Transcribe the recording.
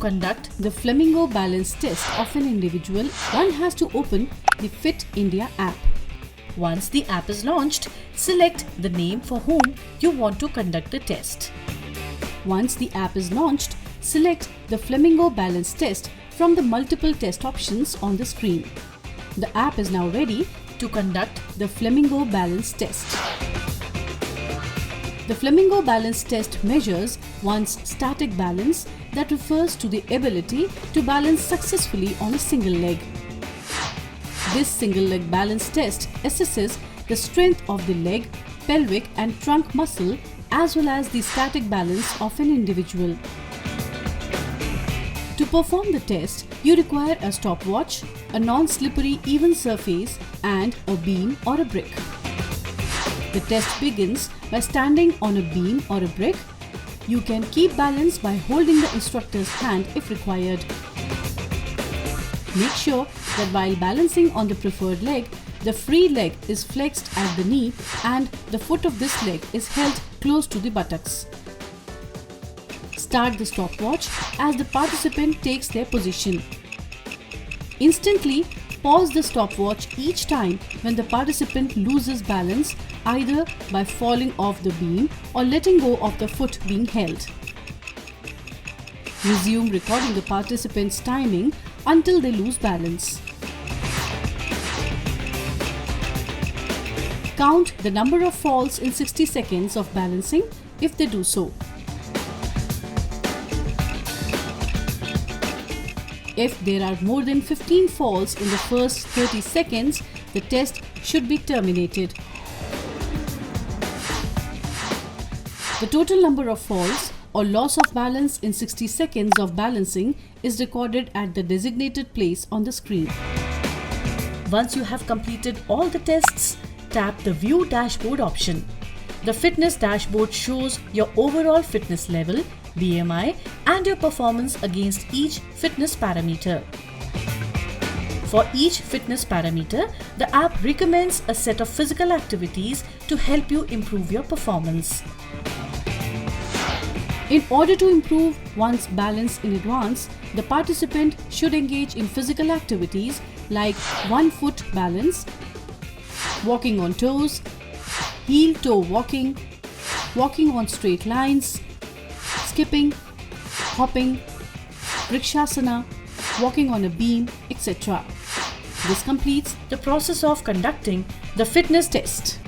conduct the Flamingo balance test of an individual, one has to open the Fit India app. Once the app is launched, select the name for whom you want to conduct the test. Once the app is launched, select the Flamingo balance test from the multiple test options on the screen. The app is now ready to conduct the Flamingo balance test. The Flamingo balance test measures one's static balance, that refers to the ability to balance successfully on a single leg. This single leg balance test assesses the strength of the leg, pelvic and trunk muscle as well as the static balance of an individual. To perform the test, you require a stopwatch, a non-slippery even surface and a beam or a brick. The test begins by standing on a beam or a brick. You can keep balance by holding the instructor's hand if required. Make sure that while balancing on the preferred leg, the free leg is flexed at the knee and the foot of this leg is held close to the buttocks. Start the stopwatch as the participant takes their position. Instantly pause the stopwatch each time when the participant loses balance, either by falling off the beam or letting go of the foot being held. Resume recording the participant's timing until they lose balance. Count the number of falls in 60 seconds of balancing if they do so. If there are more than 15 falls in the first 30 seconds, the test should be terminated. The total number of falls or loss of balance in 60 seconds of balancing is recorded at the designated place on the screen. Once you have completed all the tests, tap the View Dashboard option. The fitness dashboard shows your overall fitness level, BMI, and your performance against each fitness parameter. For each fitness parameter, the app recommends a set of physical activities to help you improve your performance. In order to improve one's balance in advance, the participant should engage in physical activities like 1-foot balance, walking on toes, heel-toe walking, walking on straight lines, skipping, hopping, vrikshasana, walking on a beam, etc. This completes the process of conducting the fitness test.